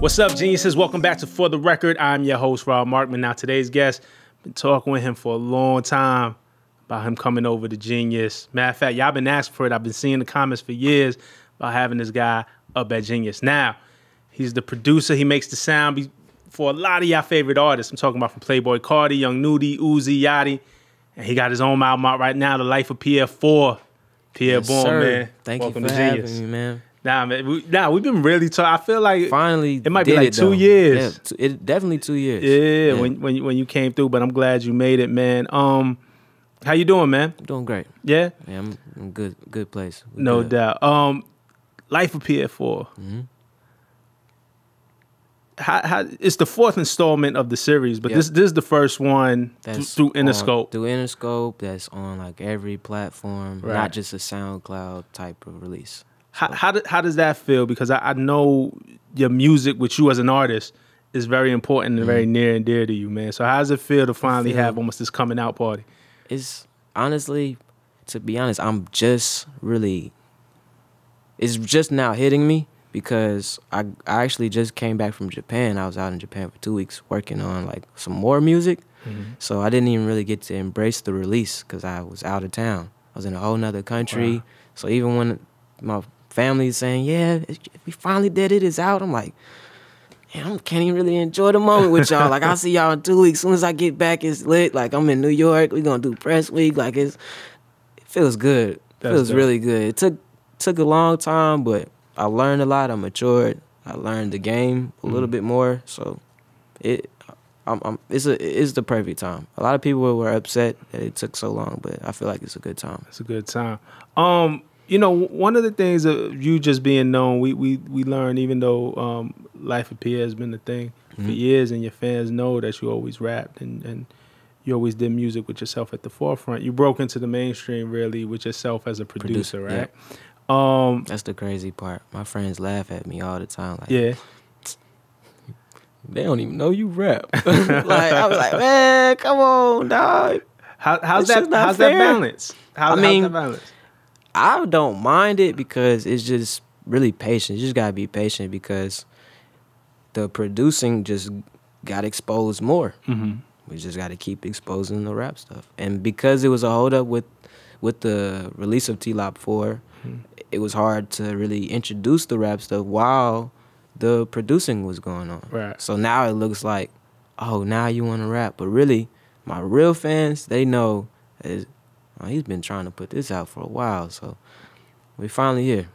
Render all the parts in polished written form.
What's up, geniuses? Welcome back to For the Record. I'm your host, Rob Markman. Now, today's guest, been talking with him for a long time about him coming over to Genius. Matter of fact, y'all been asking for it. I've been seeing the comments for years about having this guy up at Genius. Now, he's the producer. He makes the sound for a lot of y'all favorite artists. I'm talking about from Playboi Carti, Young Nudy, Uzi, Yachty. And he got his own album out right now, The Life of Pi'erre 4. Pi'erre Bourne, man. Thank Welcome you for to Genius. having me, man. Nah, man. We've been really talking. I feel like Finally, it might be like 2 years. Yeah, definitely 2 years. Yeah, when you came through, but I'm glad you made it, man. How you doing, man? I'm doing great. Yeah? Yeah, I'm in good place. No doubt. Life of Pi'erre 4. Mm-hmm. How it's the fourth installment of the series, but this is the first one through Interscope. Through Interscope, that's on like every platform, Right. not just a SoundCloud type of release. How does that feel? Because I know your music with you as an artist is very important and very near and dear to you, man. So how does it feel to finally have almost this coming out party? It's honestly, to be honest, it's just now hitting me because I actually just came back from Japan. I was out in Japan for 2 weeks working on like some more music. So I didn't even really get to embrace the release because I was out of town. I was in a whole nother country. Wow. So even when my family's saying, yeah, we finally did it, it's out, I'm like, man, I can't even really enjoy the moment with y'all. Like, I'll see y'all in 2 weeks. As soon as I get back, it's lit. Like, I'm in New York. We're going to do press week. Like, it feels good. It feels really good. It took a long time, but I learned a lot. I matured. I learned the game a little bit more. So it's the perfect time. A lot of people were upset that it took so long, but I feel like it's a good time. It's a good time. You know, one of the things of you just being known, we learned, even though Life of Pi'erre has been the thing for years, and your fans know that you always rapped and you always did music with yourself at the forefront. You broke into the mainstream really with yourself as a producer, right? Yeah. That's the crazy part. My friends laugh at me all the time. Like, yeah. They don't even know you rap. Like, I was like, man, come on, dog. How's that balance? How's that balance? I don't mind it because it's just really patient. You just gotta be patient because the producing just got exposed more. We just gotta keep exposing the rap stuff. And because it was a holdup with the release of T-Lop 4, it was hard to really introduce the rap stuff while the producing was going on. Right. So now it looks like, oh, now you want to rap. But really, my real fans, they know he's been trying to put this out for a while, so we finally here.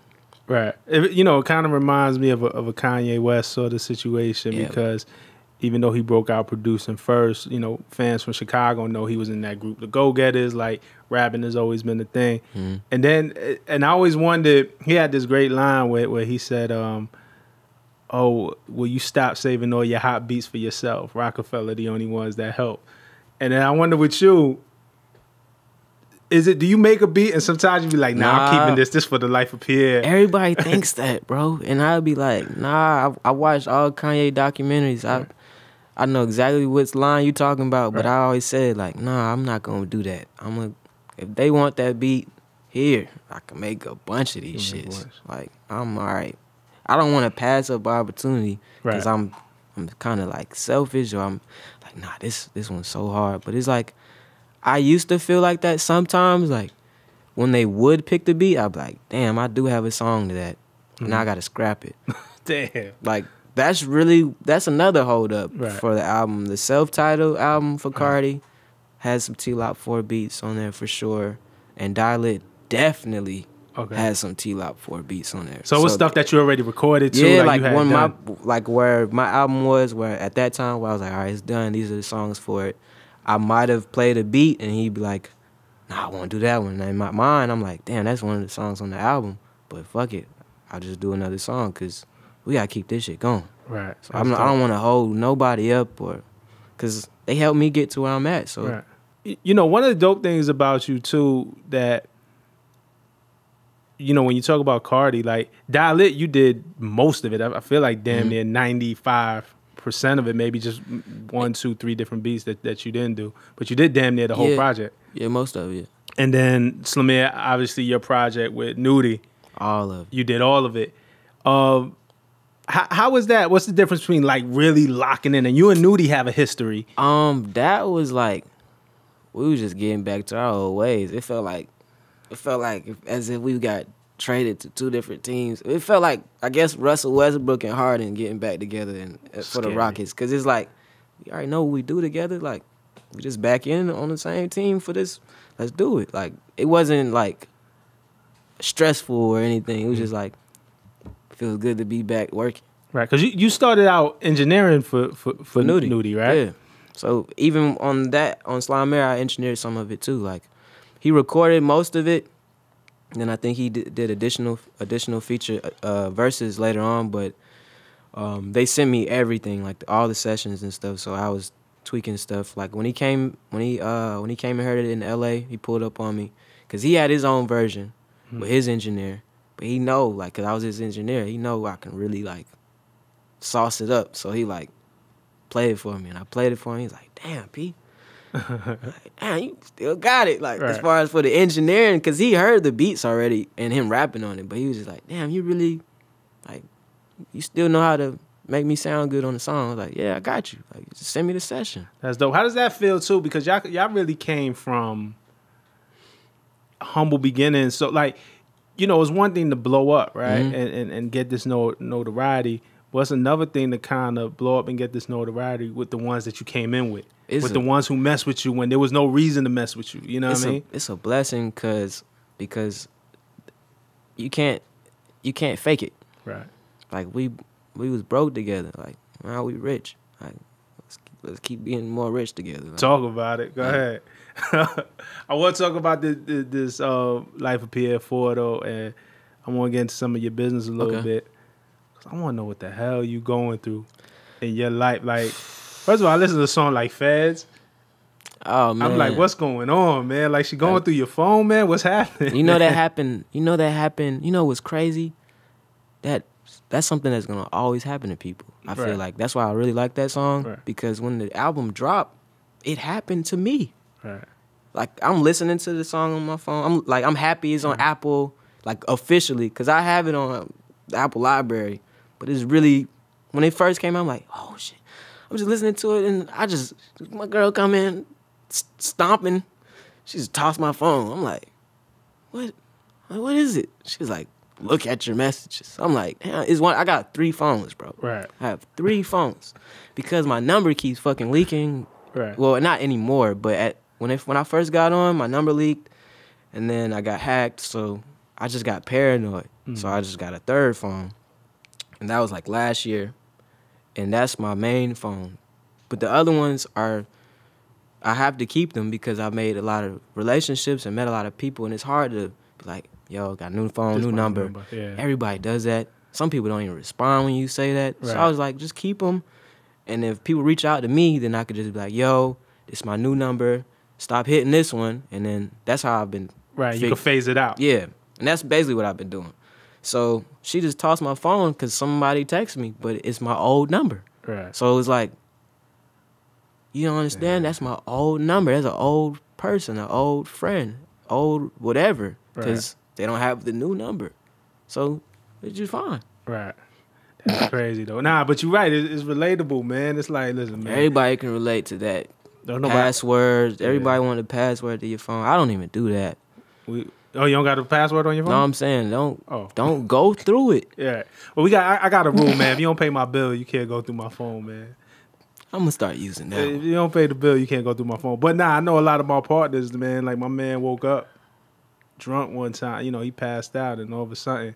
Right. It kind of reminds me of a Kanye West sort of situation because even though he broke out producing first, fans from Chicago know he was in that group, the Go-Getters. Like, rapping has always been the thing. And I always wondered, he had this great line where he said, oh, will you stop saving all your hot beats for yourself? Rockefeller, the only ones that help. And then I wonder with you, do you make a beat and sometimes you be like, nah, I'm keeping this for the Life of Pi'erre? Everybody thinks that, bro. And I'll be like, nah, I watched all Kanye documentaries. I know exactly which line you talking about, but I always said, like, nah, I'm not going to do that. If they want that beat here, I can make a bunch of these shits. Like, I'm all right. I don't want to pass up opportunity because I'm kind of like selfish, or I'm like, nah, this one's so hard. But it's like, I used to feel like that sometimes. Like, when they would pick the beat, I'd be like, damn, I do have a song to that. Now I got to scrap it. Damn. Like, that's another hold up for the album. The self-titled album for Carti has some T-Lop 4 beats on there for sure. And Dial It definitely has some T-Lop 4 beats on there. So it was stuff that you already recorded too? Yeah, like where my album was, where at that time where I was like, all right, it's done. These are the songs for it. I might have played a beat and he'd be like, nah, I want to do that one. And in my mind, I'm like, damn, that's one of the songs on the album. But fuck it. I'll just do another song because we got to keep this shit going. Right. So I don't want to hold nobody up because they helped me get to where I'm at. So, one of the dope things about you too that, when you talk about Carti, like Dial It, you did most of it. I feel like damn near 95% of it, maybe just 1, 2, 3 different beats that you didn't do. But you did damn near the whole project. Yeah, most of it. And then Sli'merre, obviously your project with Nudy. All of it. You did all of it. How was that? What's the difference between like really locking in and you and Nudy have a history? That was like we was just getting back to our old ways. It felt like as if we got traded to two different teams. It felt like I guess Russell Westbrook and Harden getting back together for the Rockets, because it's like we already know what we do together. Like we just back in on the same team for this. Let's do it. Like it wasn't like stressful or anything. It was just like feels good to be back working. Right, because you started out engineering for Nudy, right? Yeah. So even on Sli'merre, I engineered some of it too. Like he recorded most of it, and then I think he did additional feature verses later on. But they sent me everything, like all the sessions and stuff. So I was tweaking stuff. Like when he came and heard it in LA, he pulled up on me because he had his own version with his engineer. But he know, like, cause I was his engineer, he know I can really like sauce it up. So he like played it for me, and I played it for him. He's like, "Damn, P, like, damn, you still got it." Like as far as for the engineering, cause he heard the beats already and him rapping on it. But he was just like, "Damn, you really like, you still know how to make me sound good on the song." I was like, "Yeah, I got you. Like, just send me the session." That's dope. How does that feel too? Because y'all really came from humble beginnings. So like, you know, it's one thing to blow up, right, and get this notoriety. But it's another thing to kind of blow up and get this notoriety with the ones that you came in with the ones who mess with you when there was no reason to mess with you. You know what I mean? It's a blessing because you can't fake it. Right. Like we was broke together. Like now we rich. Like let's keep being more rich together. Like, talk about it. Go ahead. I want to talk about this life of Pi'erre Bourne though, and I want to get into some of your business a little bit. Cause I want to know what the hell you going through in your life. Like, first of all, I listen to a song like Feds. Oh man, I'm like, what's going on, man? Like, she going through your phone, man. What's happening? You know that happened. You know what's crazy? That's something that's gonna always happen to people. I feel like that's why I really like that song, because when the album dropped, it happened to me. Right. Like I'm listening to the song on my phone. I'm happy it's on Apple, like officially, because I have it on the Apple library. But it's really, when it first came out, I'm like, oh shit. I'm just listening to it, and my girl come in stomping. She just tossed my phone. I'm like, what is it? She's like, look at your messages. I'm like, damn, I got 3 phones, bro. Right. I have 3 phones because my number keeps fucking leaking. Right. Well, not anymore, but when I first got on, my number leaked, and then I got hacked, so I just got paranoid. So I just got a 3rd phone, and that was like last year, and that's my main phone. But the other ones I have to keep them because I made a lot of relationships and met a lot of people, and it's hard to be like, yo, got a new phone, new number. Yeah. Everybody does that. Some people don't even respond when you say that. Right. So I was like, just keep them. And if people reach out to me, then I could just be like, yo, this is my new number. Stop hitting this one. And then that's how I've been. Right, you can phase it out. Yeah. And that's basically what I've been doing. So she just tossed my phone because somebody texted me, but it's my old number. Right. So it was like, you don't understand? That's my old number. That's an old person, an old friend, old whatever. Because they don't have the new number. So it's just fine. Right. That's crazy, though. Nah, but you're right. It's relatable, man. It's like, listen, man. Everybody can relate to that. Passwords. Everybody want a password to your phone. I don't even do that. You don't got a password on your phone? No, I'm saying don't go through it. Yeah. Well, I got a rule, man. If you don't pay my bill, you can't go through my phone, man. I'm gonna start using that. If you don't pay the bill, you can't go through my phone. But nah, I know a lot of my partners, man. Like my man woke up drunk one time. You know, he passed out, and all of a sudden,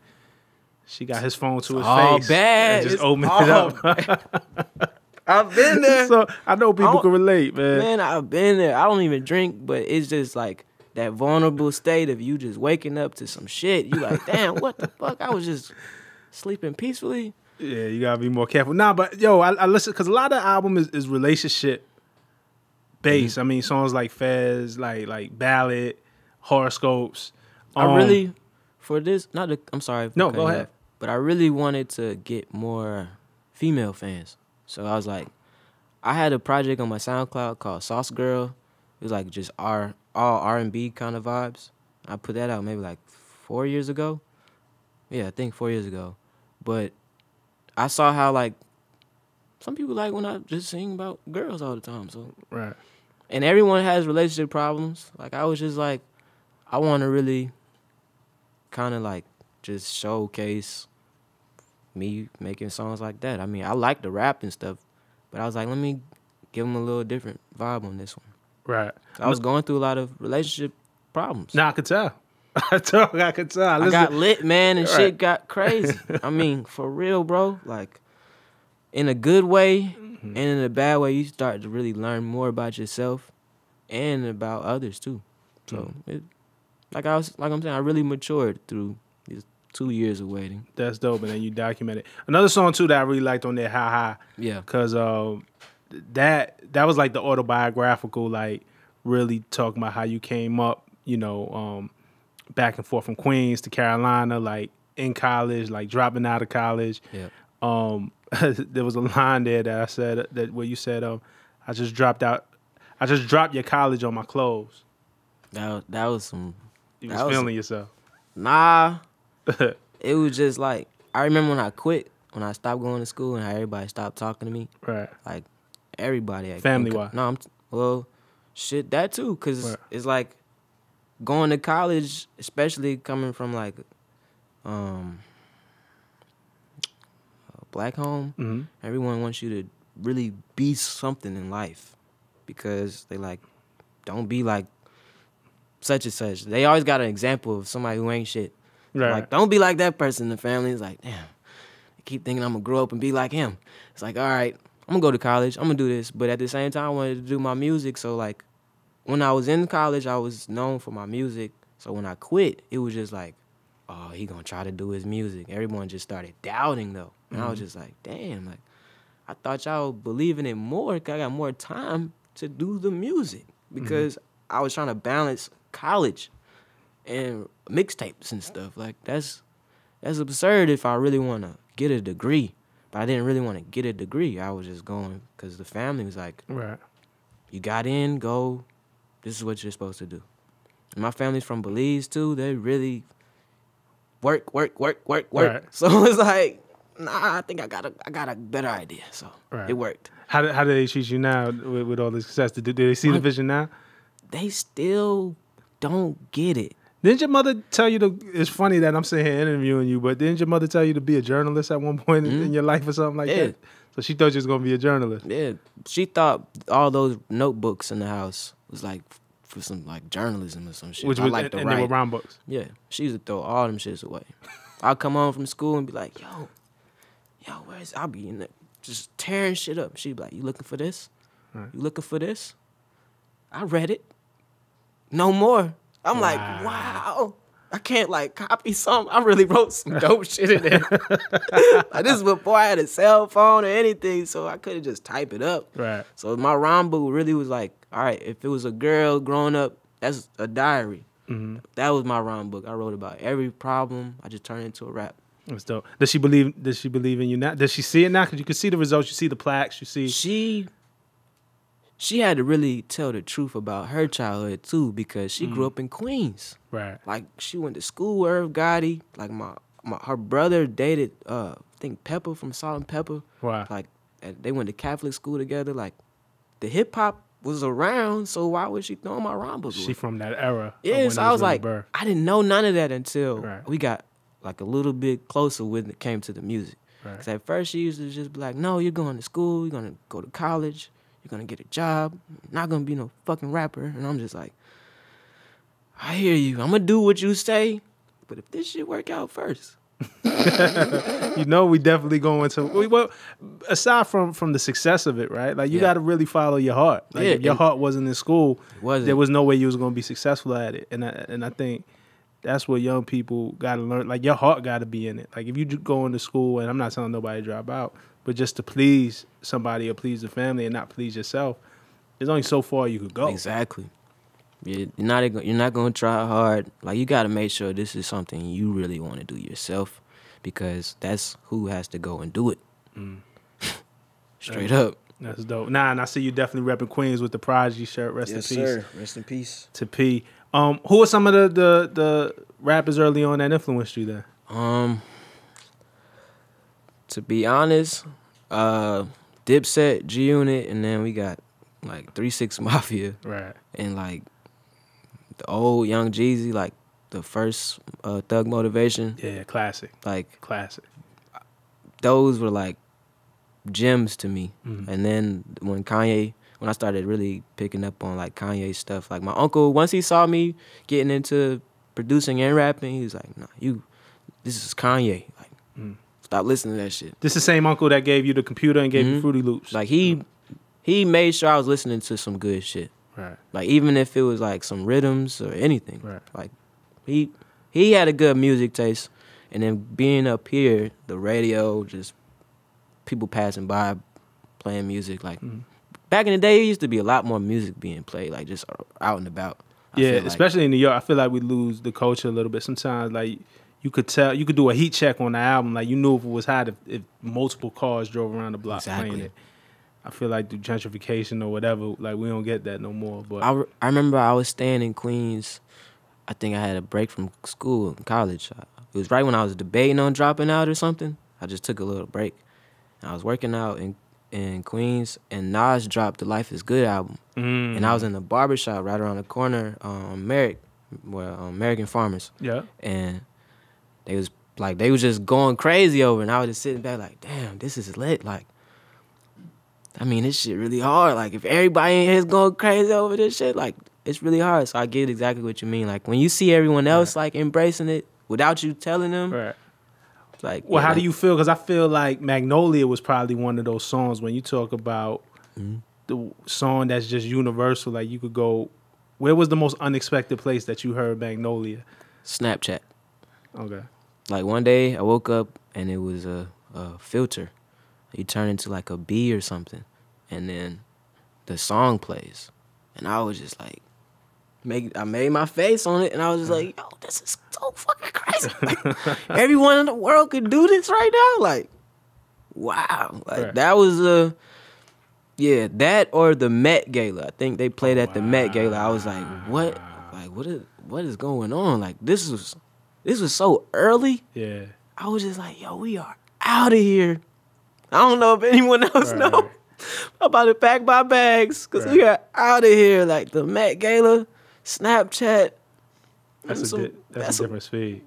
she got his phone to his face. Bad. And just opened it up. I've been there. So I know people can relate, man. Man, I've been there. I don't even drink, but it's just like that vulnerable state of you just waking up to some shit. You like, damn, what the fuck? I was just sleeping peacefully. Yeah, you gotta be more careful. Nah, but yo, I listen because a lot of the album is relationship based. I mean, songs like Fez, like Ballad, Horoscopes. I really, for this, I'm sorry. No, go ahead. But I really wanted to get more female fans. So I was like, I had a project on my SoundCloud called Sauce Girl. It was like just all R&B kind of vibes. I put that out maybe like 4 years ago. Yeah, I think 4 years ago. But I saw how like some people like when I just sing about girls all the time. So right. And everyone has relationship problems. Like I was just like, I want to really kind of like just showcase me making songs like that. I mean, I like the rap and stuff, but I was like, let me give them a little different vibe on this one. Right. I was going through a lot of relationship problems. Nah, I could tell. I could tell. I got lit, man, and right. shit got crazy. I mean, for real, bro. Like, in a good way and in a bad way, you start to really learn more about yourself and about others too. So, like I'm saying, I really matured through these 2 years of waiting. That's dope, and then you document it. Another song too that I really liked on there, "Ha Ha." Yeah, because that was like the autobiographical, like really talking about how you came up, you know, back and forth from Queens to Carolina, like in college, like dropping out of college. Yeah. There was a line there that I said that where you said, I just dropped your college on my clothes. That was some. You was feeling yourself. Nah, it was just like I remember when I quit, when I stopped going to school, and how everybody stopped talking to me. Right. Like everybody. Family wise. No, well, shit that too, cause right. it's like going to college, especially coming from like a black home. Mm-hmm. Everyone wants you to really be something in life, because they like don't be like such and such. They always got an example of somebody who ain't shit. Right. Like, don't be like that person in the family. It's like, damn, I keep thinking I'm going to grow up and be like him. It's like, all right, I'm going to go to college. I'm going to do this. But at the same time, I wanted to do my music. So, like, when I was in college, I was known for my music. So when I quit, it was just like, oh, he going to try to do his music. Everyone just started doubting, though. And I was just like, damn, like, I thought y'all believe in it more because I got more time to do the music. Because I was trying to balance college and mixtapes and stuff. Like, that's absurd if I really want to get a degree. But I didn't really want to get a degree. I was just going because the family was like, right. You got in, go. This is what you're supposed to do. And my family's from Belize, too. They really work. Right. So it's like, nah, I think I got a better idea. So right. It worked. How do they treat you now with all this success? Do they see the vision now? They still don't get it. Didn't your mother tell you to? It's funny that I'm sitting here interviewing you, but didn't your mother tell you to be a journalist at one point in your life or something like that? So she thought you was gonna be a journalist. Yeah, she thought all those notebooks in the house was like for some like journalism or some shit. Which I like to and write. they were rhyme books. Yeah, she used to throw all them shits away. I'll come home from school and be like, yo, where's I'll be in there just tearing shit up. She'd be like, you looking for this? Right. You looking for this? I read it. No more. I'm like, wow. I can't like copy something. I really wrote some dope shit in there. Like, this is before I had a cell phone or anything, so I couldn't just type it up. Right. So my rhyme book really was like, all right, if it was a girl growing up, that's a diary. Mm-hmm. That was my rhyme book. I wrote about every problem. I just turned it into a rap. That's dope. Does she believe in you now? Does she see it now? Because you can see the results. You see the plaques. You see. She had to really tell the truth about her childhood too, because she grew up in Queens. Right. Like, she went to school with Irv Gotti. Like her brother dated I think Pepper from Salt and Pepper. Wow. Like, they went to Catholic school together. Like, the hip hop was around, so why was she throwing my rhyme book away? She from that era. Yeah, so I was like, I didn't know none of that until we got like a little bit closer when it came to the music. Because at first she used to just be like, no, you're going to school, you're going to go to college, you're going to get a job, you're not going to be no fucking rapper. And I'm just like, I hear you. I'm going to do what you say, but if this shit work out first. You know, we definitely go into, well, aside from the success of it, right? Like, you got to really follow your heart. Like, if your heart wasn't in school, there was no way you was going to be successful at it. And I think that's what young people got to learn. Like, your heart got to be in it. Like, if you go into school, and I'm not telling nobody to drop out, but just to please somebody or please the family and not please yourself, there's only so far you could go. Exactly. You're not going to try hard. Like, you got to make sure this is something you really want to do yourself, because that's who has to go and do it. Straight up. That's dope. Nah, and I see you definitely repping Queens with the Prodigy shirt. Rest in peace. Yes, sir. Rest in peace. To P. Who are some of the rappers early on that influenced you then? To be honest, Dipset, G Unit, and then we got like 3 6 Mafia. Right. And like the old Young Jeezy, like the first Thug Motivation. Yeah, classic. Like classic. Those were like gems to me. Mm-hmm. And then when I started really picking up on like Kanye stuff, like my uncle, once he saw me getting into producing and rapping, he was like, "Nah, this is Kanye. Like, stop listening to that shit." This is the same uncle that gave you the computer and gave you Fruity Loops. Like he made sure I was listening to some good shit. Right. Like even if it was like some rhythms or anything. Right. Like he had a good music taste. And then being up here, the radio, just people passing by playing music. Like back in the day, it used to be a lot more music being played, like just out and about. Yeah, especially in New York, I feel like we lose the culture a little bit. Sometimes, like you could tell, you could do a heat check on the album, like you knew if it was hot if multiple cars drove around the block playing it. I feel like through gentrification or whatever, like we don't get that no more. But I remember I was staying in Queens. I think I had a break from school in college. It was right when I was debating on dropping out or something. I just took a little break. And I was working out in Queens, and Nas dropped the Life is Good album. And I was in the barbershop right around the corner, American Farmers. Yeah. And they was just going crazy over it, and I was just sitting back like, damn, this is lit. Like, I mean, this shit really hard. Like, if everybody in here is going crazy over this shit, like, it's really hard. So I get exactly what you mean. Like, when you see everyone else, like, embracing it without you telling them. Right. Like, well, how do you feel? Because I feel like Magnolia was probably one of those songs when you talk about the song that's just universal. Like, you could go, where was the most unexpected place that you heard Magnolia? Snapchat. Okay. Like, one day I woke up and it was a filter. You turn into like a bee or something, and then the song plays, and I was just like, I made my face on it, and I was just like, yo, this is so fucking crazy. Like, everyone in the world could do this right now. Like, wow. Like, that was that or the Met Gala. I think they played at the Met Gala. I was like, what? Like, what is going on? Like, this was so early. Yeah. I was just like, yo, we are out of here. I don't know if anyone else know. I'm about to pack my bags because we are out of here. Like the Met Gala, Snapchat. That's a different speed.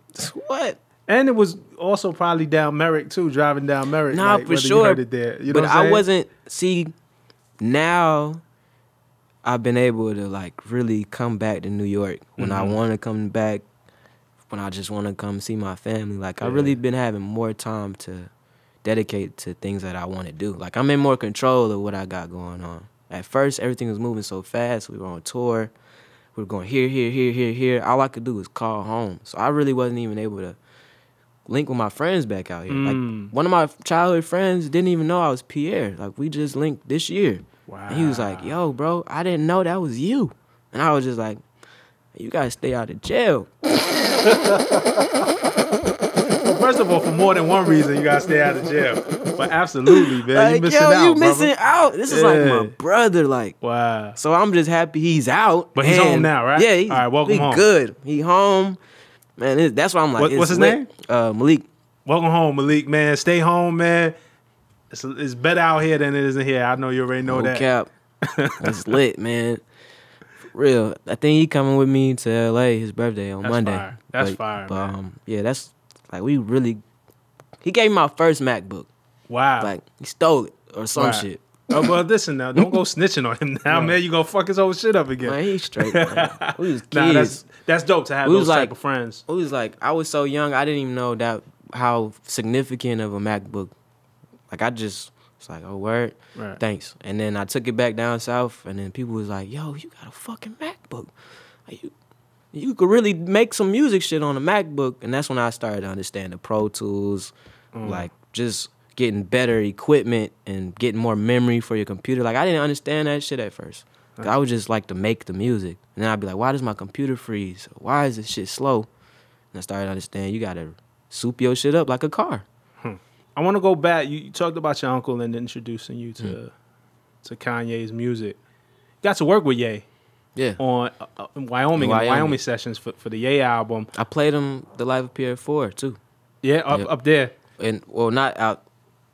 What? And it was also probably down Merrick too, driving down Merrick. Nah, like, for sure. You heard it there. You know what I'm saying? I wasn't. See, now I've been able to like really come back to New York when I want to come back. When I just want to come see my family. Like I really been having more time to dedicate to things that I want to do. Like I'm in more control of what I got going on. At first, everything was moving so fast. We were on tour. We were going here. All I could do was call home. So I really wasn't even able to link with my friends back out here. Like one of my childhood friends didn't even know I was Pi'erre. Like we just linked this year. Wow. And he was like, yo, bro, I didn't know that was you. And I was just like, you gotta stay out of jail. Well, first of all, for more than one reason, you gotta stay out of jail. But absolutely, man, like, you missing out. You missing out. This is like my brother. Like, wow. So I'm just happy he's out. But he's home now, right? Yeah. All right, welcome home. Good. He home. Man, that's why I'm like. What's his name? Malik. Welcome home, Malik. Man, stay home, man. It's better out here than it is in here. I know you already know that. Cap. It's lit, man. Real. I think he coming with me to LA, his birthday on Monday. Fire. That's fire. But yeah, that's like we really. He gave me my first MacBook. Wow. Like he stole it or some shit. Oh well, listen now. Don't go snitching on him now, man. You gonna fuck his whole shit up again. Man, he's straight. Man. We was kids. That's dope to have those type of friends. We was like, I was so young, I didn't even know that how significant of a MacBook. Like I just. It's like, oh, word? Right. Thanks. And then I took it back down south, and then people was like, yo, you got a fucking MacBook. Like, you could really make some music shit on a MacBook. And that's when I started to understand the Pro Tools, like just getting better equipment and getting more memory for your computer. Like, I didn't understand that shit at first. Right. I would just like to make the music. And then I'd be like, why does my computer freeze? Why is this shit slow? And I started to understand you got to soup your shit up like a car. I want to go back. You talked about your uncle and introducing you to Kanye's music. You got to work with Ye. Yeah. On Wyoming sessions for the Ye album. I played him The Life of Pi'erre 4 too. Yeah, up there. And well, not out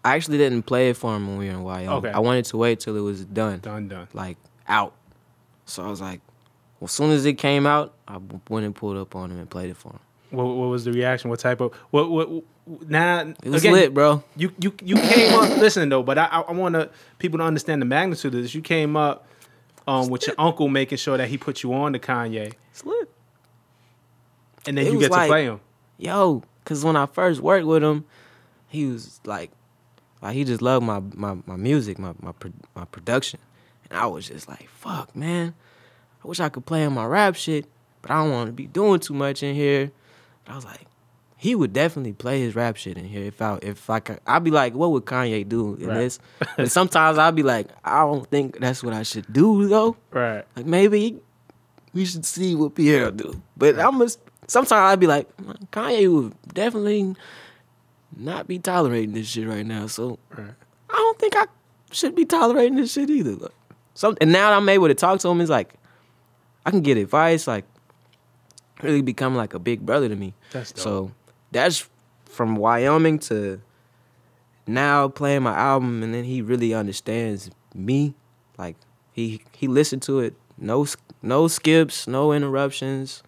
I actually didn't play it for him when we were in Wyoming. Okay. I wanted to wait till it was done. Done. Like, out. So I was like, well, as soon as it came out, I went and pulled up on him and played it for him. What was the reaction? What type of what? Now it was lit, bro. You came up. Listen though, but I want people to understand the magnitude of this. You came up with your uncle making sure that he put you on to Kanye. It's lit. And then you get to play him. Yo, because when I first worked with him, he was like he just loved my music, my production. And I was just like, fuck, man. I wish I could play on my rap shit, but I don't want to be doing too much in here. I was like, he would definitely play his rap shit in here if I could. I'd be like, what would Kanye do in this? But sometimes I'd be like, I don't think that's what I should do though. Right. Like maybe we should see what Pi'erre do. But sometimes I'd be like, Kanye would definitely not be tolerating this shit right now. So I don't think I should be tolerating this shit either. And now that I'm able to talk to him, it's like I can get advice, like really become like a big brother to me. That's dope. So that's from Wyoming to now playing my album, and then he really understands me. Like he listened to it, no skips, no interruptions,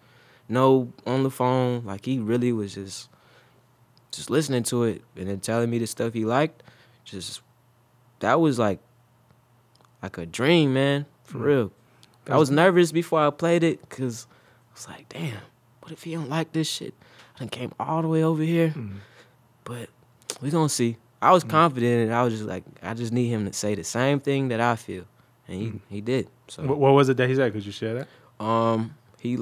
no on the phone. Like he really was just listening to it and then telling me the stuff he liked. That was like a dream, man, for real. I was nervous before I played it because I was like, damn, what if he don't like this shit? I done came all the way over here. But we gonna see. I was confident, and I was just like, I just need him to say the same thing that I feel. And he did. So what was it that he said? Could you share that? He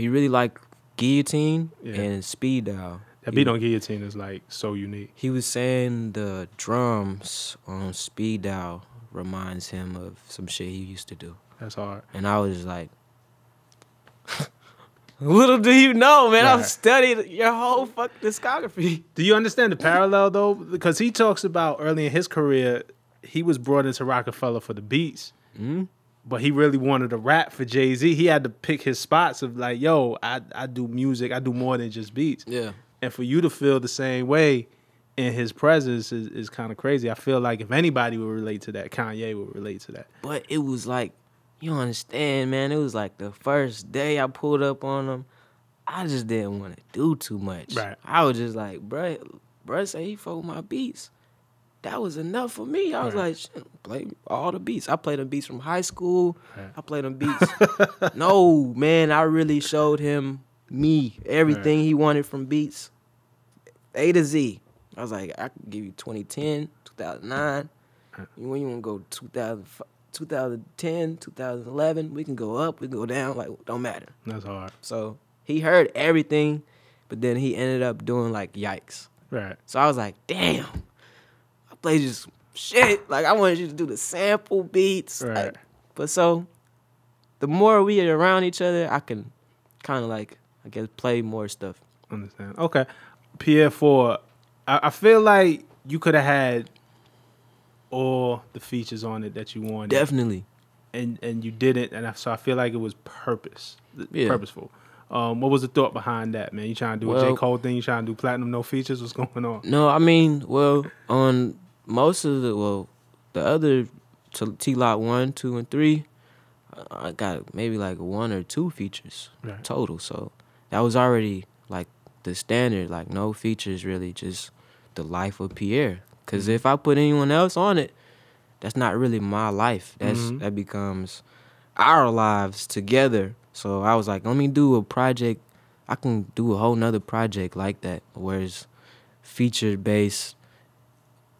really liked Guillotine and Speed Dial. That beat on Guillotine is like so unique. He was saying the drums on Speed Dial reminds him of some shit he used to do. That's hard. And I was like, little do you know, man, I've studied your whole fucking discography. Do you understand the parallel though? Because he talks about early in his career, he was brought into Rockefeller for the beats. But he really wanted to rap for Jay-Z. He had to pick his spots of like, yo, I do music, I do more than just beats. Yeah. And for you to feel the same way in his presence is kind of crazy. I feel like if anybody would relate to that, Kanye would relate to that. But it was like, you don't understand, man. It was like the first day I pulled up on him, I just didn't want to do too much. Right. I was just like, bruh say he fuck with my beats. That was enough for me. I was like, shit, play all the beats. I played them beats from high school. I played them beats. No, man, I really showed him me, everything he wanted from beats, A to Z. I was like, I can give you 2010, 2009. When you want to go 2010, 2011, we can go up, we can go down, like, don't matter. That's hard. So he heard everything, but then he ended up doing, like, yikes. Right. So I was like, damn, I played just shit. Like, I wanted you to do the sample beats. Right. Like, but so the more we are around each other, I can kind of, like, I guess, play more stuff. Understand. Okay. Pi'erre 4, I feel like you could have had all the features on it that you wanted. Definitely. And you didn't, and so I feel like it was purposeful. What was the thought behind that, man? You trying to do a J. Cole thing? You trying to do platinum, no features? What's going on? No, I mean, well, on most of the other T-Lot 1, 2, and 3, I got maybe like 1 or 2 features total. So that was already like the standard, like no features really, just the life of Pi'erre. Because if I put anyone else on it, that's not really my life. That becomes our lives together. So I was like, let me do a project. I can do a whole nother project like that, where it's feature-based,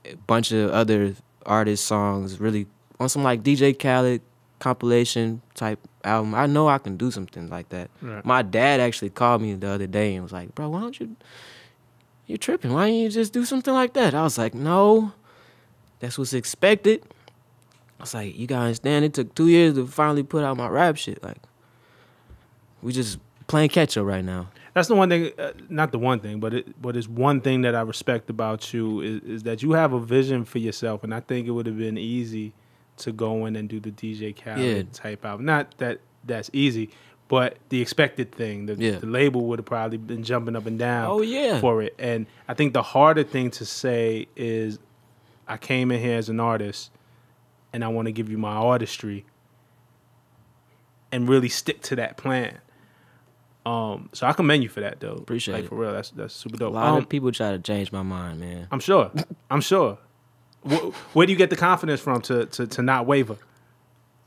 a bunch of other artist songs, really on some like DJ Khaled compilation type album. I know I can do something like that. Right. My dad actually called me the other day and was like, bro, why don't you're tripping. Why don't you just do something like that? I was like, no, that's what's expected. I was like, you gotta understand, it took 2 years to finally put out my rap shit. Like, we just playing catch up right now. That's the one thing, not the one thing, but it's one thing that I respect about you is that you have a vision for yourself, and I think it would have been easy to go in and do the DJ Khaled type album. Not that that's easy, but the expected thing, the label would have probably been jumping up and down for it. And I think the harder thing to say is, I came in here as an artist and I want to give you my artistry and really stick to that plan. So I commend you for that, though. Appreciate it. For real, that's super dope. A lot of people try to change my mind, man. I'm sure. Where do you get the confidence from to not waver?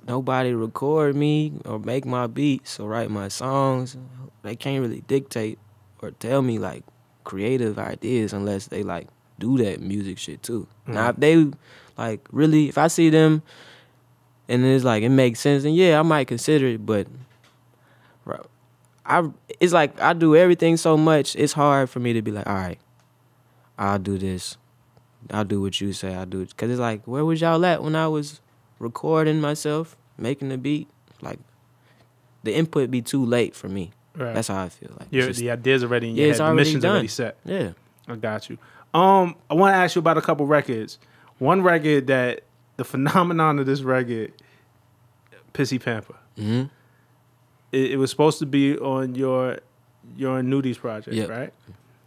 Nobody record me or make my beats or write my songs. They can't really dictate or tell me like creative ideas unless they like do that music shit too. Now if they like really, if I see them and it's like it makes sense, then yeah, I might consider it. But it's like I do everything so much, it's hard for me to be like, all right, I'll do this. I'll do what you say I'll do. Because it's like, where was y'all at when I was recording myself, making the beat? Like, the input be too late for me. Right. That's how I feel. Like the idea's already in your head. The mission's already set. Yeah. I got you. I want to ask you about a couple records. One record that, the phenomenon of this record, Pissy Pamper. Mm-hmm. It was supposed to be on your Nudy's project, right?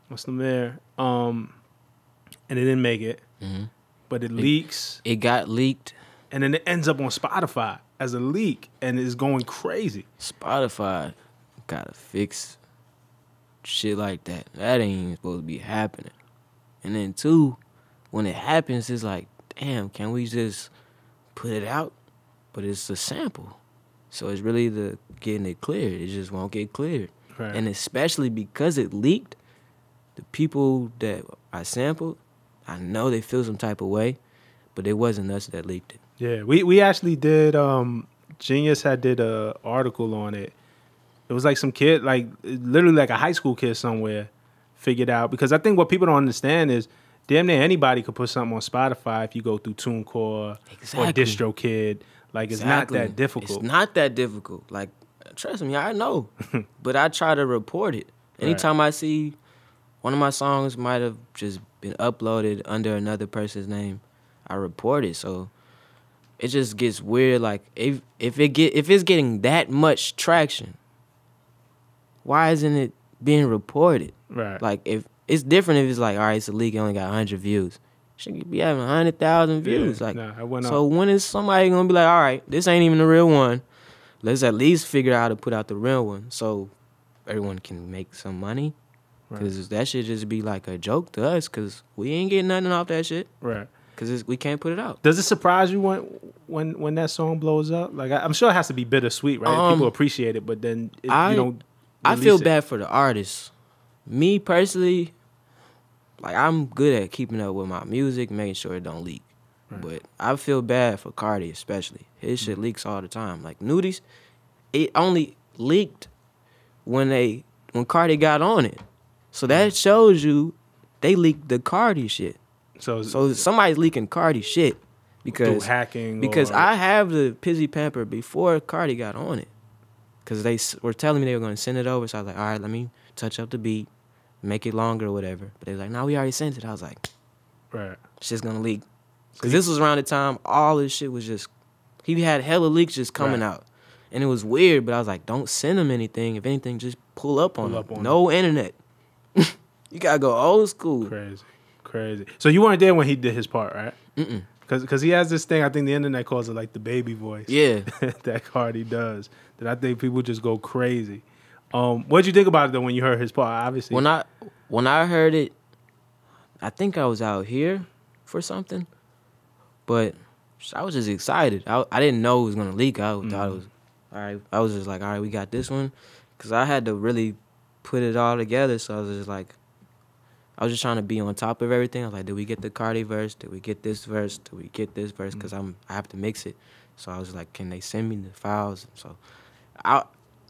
With Sli'merre. And it didn't make it. Mm-hmm. But it leaks. It got leaked. And then it ends up on Spotify as a leak, and it's going crazy. Spotify gotta fix shit like that. That ain't even supposed to be happening. And then two, when it happens, it's like, damn, can we just put it out? But it's a sample. So it's really the getting it cleared. It just won't get cleared. Right. And especially because it leaked, the people that I sampled, I know they feel some type of way, but it wasn't us that leaked it. Yeah, we actually did, Genius did a article on it. It was like some kid, like literally like a high school kid somewhere figured out, because I think what people don't understand is damn near anybody could put something on Spotify if you go through TuneCore or DistroKid. Like, it's not that difficult. It's not that difficult. Like, trust me, I know. But I try to report it. Anytime I see one of my songs might have just been uploaded under another person's name, I report it. So it just gets weird. Like, if it's getting that much traction, why isn't it being reported? Right. Like, if it's different if it's like, all right, it's a leak, it only got 100 views. Should be having 100,000 views. Like, I went so when is somebody gonna be like, all right, this ain't even the real one. Let's at least figure out how to put out the real one so everyone can make some money. Because that shit just be like a joke to us, because we ain't getting nothing off that shit. Right. Because we can't put it out. Does it surprise you when that song blows up? Like, I'm sure it has to be bittersweet, right? People appreciate it, but then you don't. I feel bad for the artists. Me personally, like, I'm good at keeping up with my music, making sure it don't leak. Right. But I feel bad for Carti especially. His shit leaks all the time. Like Nudy's, it only leaked when Carti got on it. So that shows you they leaked the Carti shit. So somebody's leaking Carti shit because hacking. Because I have the Pissy Pamper before Carti got on it. Because they were telling me they were going to send it over. So I was like, all right, let me touch up the beat, make it longer or whatever. But they were like, no, we already sent it. I was like, right, shit's going to leak. Because this was around the time all this shit was just, he had hella leaks just coming out. And it was weird, but I was like, don't send them anything. If anything, just pull up on them. No internet. You got to go old school. Crazy. So you weren't there when he did his part, right? Mm-mm. Because he has this thing, I think the internet calls it like the baby voice. Yeah. that Carti does. That I think people just go crazy. What'd you think about it, though, when you heard his part, obviously? When I heard it, I think I was out here for something. But I was just excited. I didn't know it was going to leak. I thought it was, all right. I was just like, all right, we got this one. Because I had to really put it all together. So I was just like, I was just trying to be on top of everything. I was like, did we get the Carti verse? Did we get this verse? Did we get this verse? Because I have to mix it. So I was like, can they send me the files? So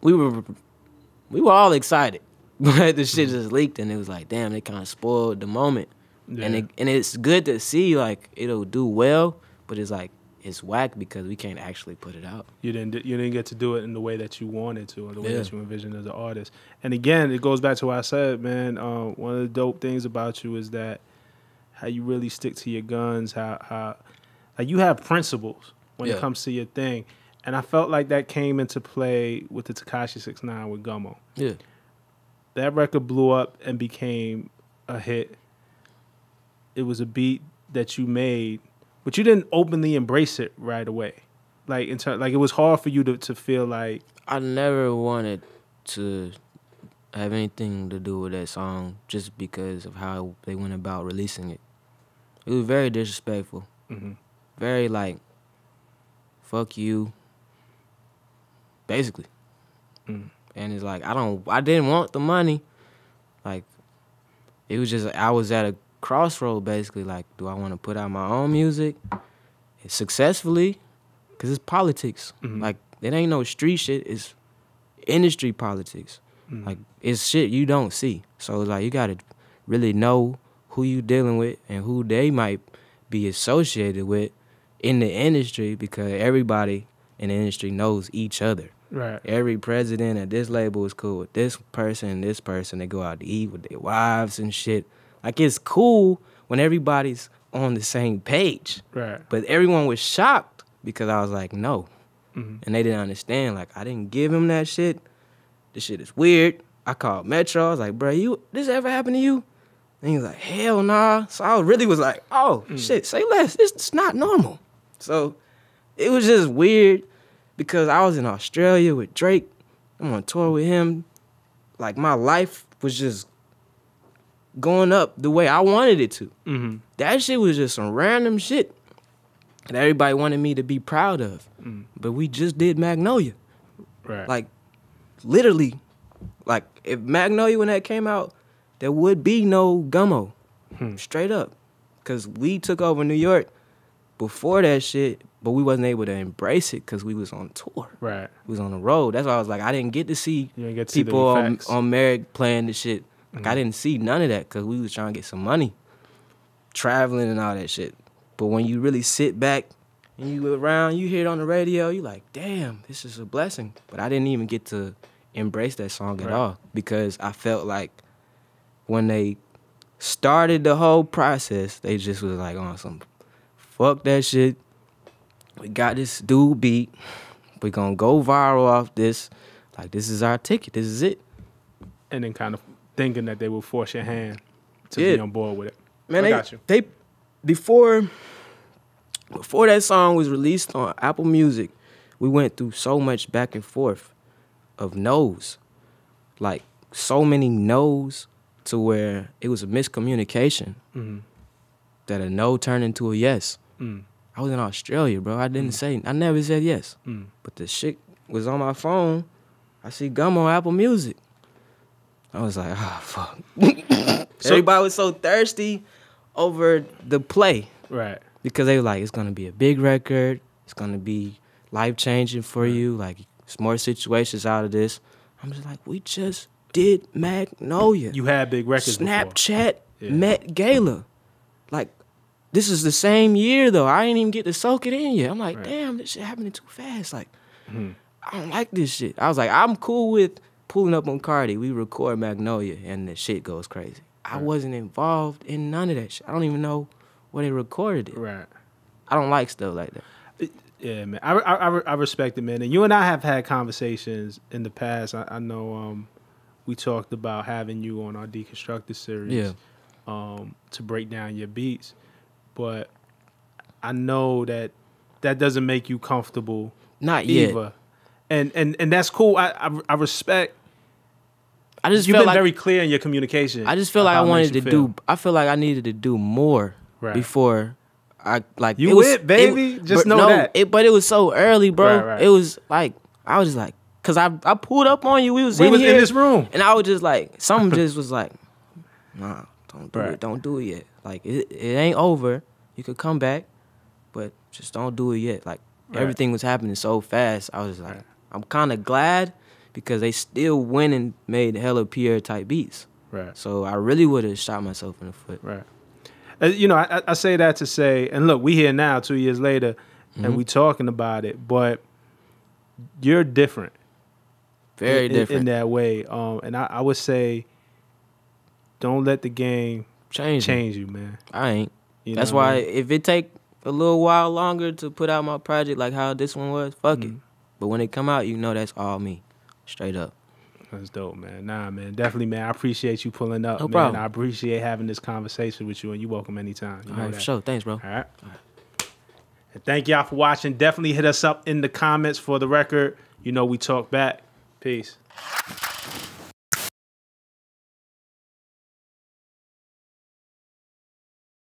we were all excited. But the shit just leaked, and it was like, damn, they kind of spoiled the moment. Yeah. And it's good to see, like, it'll do well, but it's like, it's whack because we can't actually put it out. You didn't get to do it in the way that you wanted to, or the way that you envisioned as an artist. And again, it goes back to what I said, man. One of the dope things about you is that how you really stick to your guns, how you have principles when it comes to your thing. And I felt like that came into play with the Tekashi 6ix9ine with Gummo. Yeah. That record blew up and became a hit. It was a beat that you made, but you didn't openly embrace it right away. Like it was hard for you to feel like I never wanted to have anything to do with that song just because of how they went about releasing it. It was very disrespectful. Mm-hmm. Very like, fuck you, basically. Mm. And it's like, I didn't want the money. Like, it was just, I was at a crossroad basically. Like, do I want to put out my own music successfully? Because it's politics. Mm-hmm. Like, it ain't no street shit. It's industry politics. Mm-hmm. Like, it's shit you don't see. So, it's like, you got to really know who you dealing with and who they might be associated with in the industry, because everybody in the industry knows each other. Right. Every president at this label is cool with this person and this person. They go out to eat with their wives and shit. Like, it's cool when everybody's on the same page. Right. But everyone was shocked because I was like, no. Mm-hmm. And they didn't understand. Like, I didn't give him that shit. This shit is weird. I called Metro. I was like, bro, this ever happened to you? And he was like, hell nah. So I really was like, oh, shit, say less. It's not normal. So it was just weird because I was in Australia with Drake. I'm on tour with him. Like, my life was just going up the way I wanted it to. Mm-hmm. That shit was just some random shit that everybody wanted me to be proud of. Mm. But we just did Magnolia. Right. Like, literally, like, if Magnolia, when that came out, there would be no Gummo. Straight up. Because we took over New York before that shit, but we wasn't able to embrace it because we was on tour. Right. We was on the road. That's why I was like, I didn't get to see people on Merrick playing the shit. Like, I didn't see none of that because we was trying to get some money, traveling and all that shit. But when you really sit back and you look around, you hear it on the radio, you like, damn, this is a blessing. But I didn't even get to embrace that song at all because I felt like when they started the whole process, they just was like on some, fuck that shit. We got this dude beat. We gonna go viral off this. Like, this is our ticket. This is it. And then kind of thinking that they would force your hand to be on board with it. Man, I got you. They before that song was released on Apple Music, we went through so much back and forth of no's. Like, so many no's to where it was a miscommunication that a no turned into a yes. I was in Australia, bro. I never said yes. But the shit was on my phone. I see Gummo Apple Music. I was like, oh, fuck. Everybody was so thirsty over the play. Right. Because they were like, it's going to be a big record. It's going to be life-changing for you. Like, it's more situations out of this. I'm just like, we just did Magnolia. You had big records Snapchat Met Gala. Like, this is the same year, though. I ain't even get to soak it in yet. I'm like, damn, this shit happening too fast. Like, I don't like this shit. I was like, I'm cool with pulling up on Carti. We record Magnolia, and the shit goes crazy. I wasn't involved in none of that shit. I don't even know where they recorded it. Right. I don't like stuff like that. Yeah, man. I respect it, man. And you and I have had conversations in the past. I know we talked about having you on our Deconstructed series to break down your beats. But I know that doesn't make you comfortable. Not either. yet. And that's cool. I respect. You've been very clear in your communication. I just feel like I feel like I needed to do more before I like. You went, baby. Just know that. But it was so early, bro. Right. It was like I was just like, cause I pulled up on you. We was in this room, and I was just like, something just was like, nah, don't do it. Don't do it yet. Like it ain't over. You could come back, but just don't do it yet. Like everything was happening so fast. I was like, I'm kind of glad because they still went and made hella Pi'erre type beats. Right. So I really would have shot myself in the foot. Right. You know, I say that to say, and look, we here now 2 years later, and we talking about it, but you're different. Very different. In that way. And I would say, don't let the game change you, man. I ain't. That's why if it take a little while longer to put out my project like how this one was, fuck it. But when it come out, you know that's all me, straight up. That's dope, man. Nah, man, definitely, man. I appreciate you pulling up, No man. problem. I appreciate having this conversation with you, and you're welcome anytime. You know All right, that. for sure. Thanks, bro. All right. And thank y'all for watching. Definitely hit us up in the comments for the record. You know we talk back. Peace.